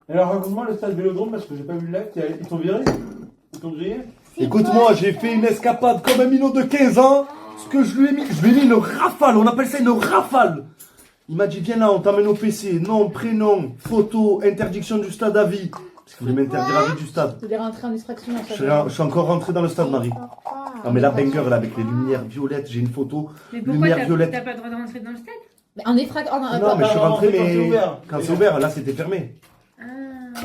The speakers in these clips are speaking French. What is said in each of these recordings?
Alors raconte-moi le stade Vélodrome parce que j'ai pas vu le live. Ils t'ont viré? Ils t'ont grillé? Écoute-moi, j'ai fait une escapade comme un minot de 15 ans. Ce que je lui ai mis une rafale. On appelle ça une rafale. Il m'a dit, viens là, on t'amène au PC. Nom, prénom, photo, interdiction du stade à vie. Parce qu'il voulait m'interdire à vie du stade. Tu voulais rentrer en distraction dans Je suis encore rentré dans le stade, Marie. Ah, mais la banger, là, avec les lumières violettes, j'ai une photo. Mais pourquoi Lumière violette. t'as pas le droit de rentrer dans le stade? En effraction. Non, mais je suis rentré, quand c'est mais ouvert. quand c'est ouvert, là, c'était fermé. Ah.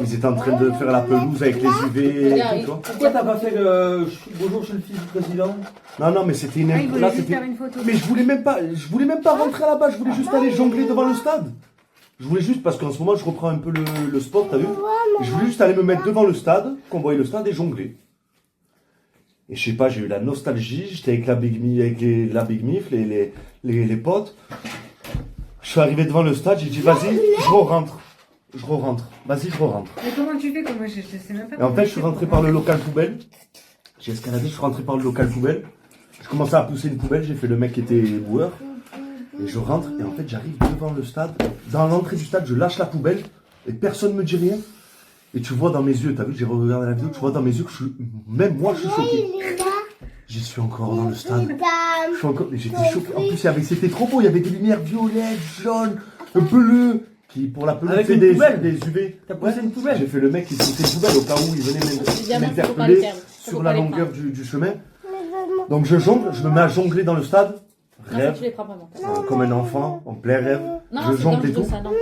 Ils étaient en train de faire la pelouse avec les UV et tout, tu vois. Pourquoi t'as pas fait le bonjour chez le fils du président? Non, mais c'était une Ah, il voulait là, juste c'était- faire une photo. Mais je voulais même pas rentrer là-bas, je voulais juste aller jongler devant le stade. Je voulais juste, parce qu'en ce moment je reprends un peu le sport, t'as vu? Je voulais juste aller me mettre devant le stade, qu'on voyait le stade et jongler. Et je sais pas, j'ai eu la nostalgie, j'étais avec la Big Mif, les potes. Je suis arrivé devant le stade, j'ai dit vas-y, je re-rentre. Vas-y, je re-rentre. Mais comment tu fais? Comment je sais même pas. Et en fait, je suis rentré par le local poubelle. J'ai escaladé, je suis rentré par le local poubelle. Je commençais à pousser une poubelle, j'ai fait le mec qui était boueur. Et je rentre, et en fait, j'arrive devant le stade. Dans l'entrée du stade, je lâche la poubelle, et personne me dit rien. Et tu vois dans mes yeux, t'as vu que j'ai regardé la vidéo, tu vois dans mes yeux que même moi, je suis choqué. J'y suis encore dans le stade. Je suis encore, j'étais choqué. En plus, c'était trop beau, il y avait des lumières violettes, jaunes, bleues. Qui pour la pelouse Avec fait une des poubelle. UV. T'as poussé une poubelle? J'ai fait le mec qui poussait une poubelle au cas où il venait m'interpeller sur la longueur du chemin. Donc je jongle, je me mets à jongler dans le stade. Rêve, Tu les frappes avant. comme un enfant, en plein rêve. Non, Je c'est jongle et dangereux tout. ça, non.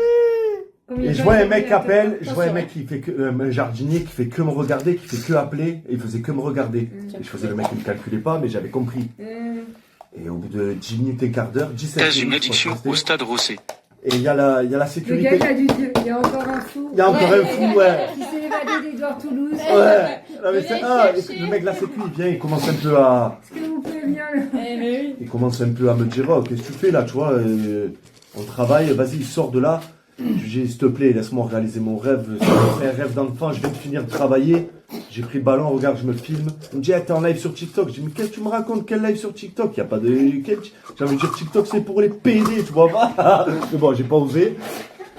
Et je vois un mec qui appelle, je Ça, vois un c'est mec qui fait que, un jardinier qui fait que me regarder, qui fait que appeler, et il faisait que me regarder. Et je faisais le mec qui ne calculait pas, mais j'avais compris. Et au bout de 10 minutes et quart d'heure, 17 T'as minutes. une addiction je au stade Rossé. Et il y a la Le gars sécurité. qui a dû dire, il y a encore un fou. Il y a encore un fou, ouais. Qui s'est évadé d'Edouard Toulouse. Ouais. Non, mais c'est, Venez chercher. le mec de la sécu, il vient, il commence un peu à, Est-ce que vous pouvez venir le... Mais oui. il commence un peu à me dire, oh, qu'est-ce que tu fais là, tu vois, on travaille, vas-y, sors de là. Je lui dis, s'il te plaît, laisse-moi réaliser mon rêve. C'est un rêve d'enfant, je viens de finir de travailler. J'ai pris le ballon, regarde, je me filme. Il me dit, ah, t'es en live sur TikTok. Je dis, mais qu'est-ce que tu me racontes, quel live sur TikTok? Y a pas de, j'ai envie de dire, TikTok, c'est pour les PD, tu vois pas. Mais bon, j'ai pas osé.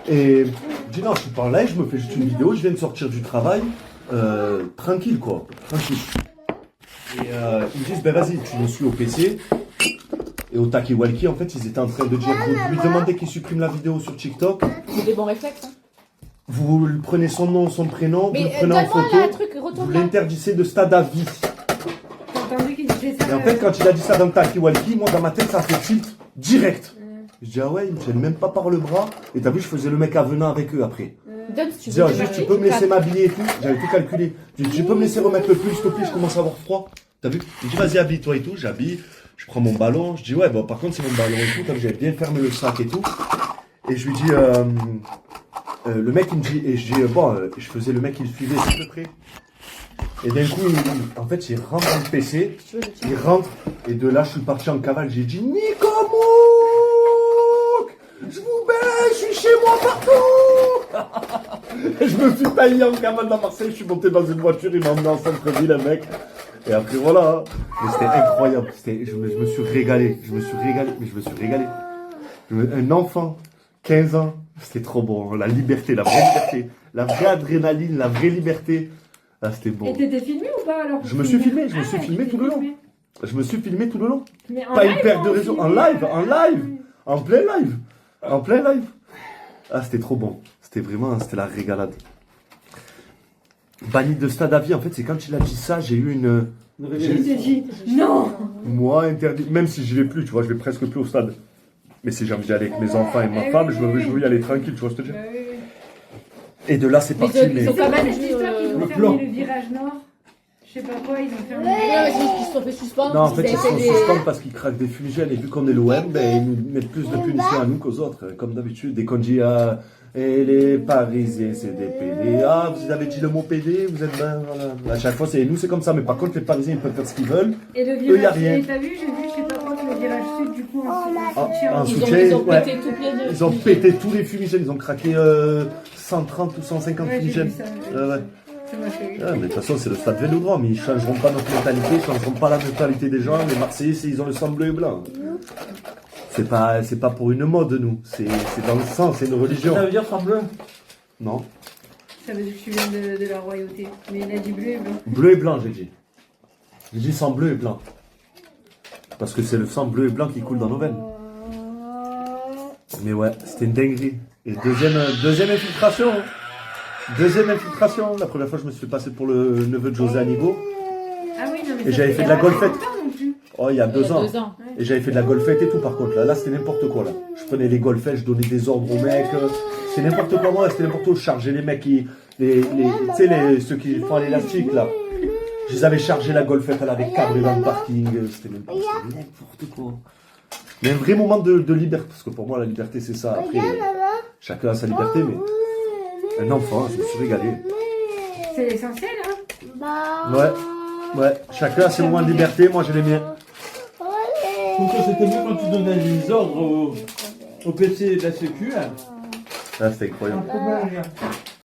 Et je dis, non, je suis pas en live, je me fais juste une vidéo, je viens de sortir du travail. Tranquille, quoi. Tranquille. Et ils me disent, ben vas-y, tu me suis au PC. Et au Taki Walkie, en fait, ils étaient en train de dire, vous lui demandez qu'il supprime la vidéo sur TikTok. C'est des bons réflexes. Hein. Vous lui prenez son nom, son prénom, vous Mais le prenez en donne-moi photo, là un truc, vous retourne là. l'interdissez de stade à vie. T'as entendu qu'il disait ça? Et en fait, quand il a dit ça dans le Taki Walkie, moi, dans ma tête, ça a fait tilt direct. Je dis, ah ouais, ils me tiennent même pas par le bras. Et t'as vu, je faisais le mec avenant avec eux après. Donne si Je tu dis, veux. ah, juste, tu peux me laisser m'habiller et tout. J'avais tout calculé. Je dis, tu peux me laisser remettre le pull, s'il te plaît, je commence à avoir froid. T'as vu? Il me dit, vas-y, habille-toi et tout. J'habille. Je prends mon ballon. Je dis, ouais, bon, par contre, c'est mon ballon et tout. Comme j'avais bien fermé le sac et tout. Et je lui dis, le mec, il me dit, et je dis, je faisais le mec, il suivait à peu près. Et d'un coup, en fait, il rentre dans le PC, il rentre, et de là, je suis parti en cavale. J'ai dit, Nico Mouk, je vous baisse, je suis chez moi partout. Et je me suis taillé en cavale dans Marseille, je suis monté dans une voiture, il m'a emmené en centre-ville, le mec. Et après, voilà. Mais c'était incroyable, je me suis régalé, Un enfant, 15 ans, c'était trop bon, la liberté, la vraie liberté, la vraie adrénaline, la vraie liberté. Ah, c'était bon. Et t'étais filmé ou pas alors? Je me suis filmé tout le long. Je me suis filmé tout le long. Pas une perte de réseau. En live. En plein live. Ah, c'était trop bon. C'était la régalade. Banni de stade à vie, en fait, c'est quand il a dit ça, j'ai eu une... Il s'est dit, non! Moi, interdit. Même si j'y vais plus, tu vois, je vais presque plus au stade. Mais si j'ai envie d'y aller avec mes enfants et ma femme, je veux y aller tranquille, tu vois ce que je veux dire. Et de là, c'est parti. ils ont quand même Cette histoire qu'ils ont le fermé plan. le virage nord. Je sais pas quoi, ils ont fermé. Ouais, c'est juste qu'ils se sont fait suspendre. Non, en fait, ils avaient sont fait des- suspendus parce qu'ils craquent des fumigènes. Et vu qu'on est l'OM, ben, ils nous mettent plus de punitions à nous qu'aux autres. Comme d'habitude, dès qu'on dit et les Parisiens, c'est des PD. Ah, vous avez dit le mot PD, vous êtes ben, voilà. À chaque fois, c'est nous, c'est comme ça. Mais par contre, les Parisiens, ils peuvent faire ce qu'ils veulent. Et le Eux, y a virage, rien. et t'as vu, j'ai vu, je sais pas quoi, le virage sud, du coup, en En soutien. soutien, Ils ont ouais. pété tout plein de. Ils ont pété tous les fumigènes. Ils ont craqué 130 ou 150 Ouais, j'ai fumigènes. vu ça, Ouais. Ça m'a fait rire. Ouais, mais de toute façon, c'est le stade Vélodrome. Ils changeront pas notre mentalité, ils changeront pas la mentalité des gens. Les Marseillais, ils ont le sang bleu et blanc. C'est pas pour une mode, nous. C'est dans le sang, c'est une religion. Ça veut dire sang bleu? Non. Ça veut dire que tu viens de la royauté. Mais il a dit bleu et blanc. Bleu et blanc, j'ai dit. J'ai dit sang bleu et blanc. Parce que c'est le sang bleu et blanc qui coule dans nos veines. Mais ouais, c'était une dinguerie. Et deuxième infiltration. Deuxième infiltration. La première fois, je me suis fait passer pour le neveu de José Anigo. Ah oui, non, mais Et ça, j'avais c'est fait de la pas golfette. longtemps non plus. Oh, il y a 2 ans. 2 ans. Et j'avais fait de la golfette et tout, par contre. Là c'était n'importe quoi, là. Je prenais les golfettes, je donnais des ordres aux mecs. C'était n'importe quoi, moi. C'était n'importe quoi. Je chargeais les mecs tu sais, ceux qui font à l'élastique, là. Je les avais chargés la golfette, elle avait cabré dans le parking. C'était n'importe quoi. Mais un vrai moment de liberté. Parce que pour moi, la liberté, c'est ça. Après, chacun a sa liberté, mais un enfant, je me suis régalé. C'est l'essentiel, hein. Ouais. Chacun a ses moments de liberté. Moi, j'ai les miens. Je trouve que c'était mieux quand tu donnais les ordres au PC de la Sécu. Hein. Ah, c'était incroyable. Un peu mal, regarde.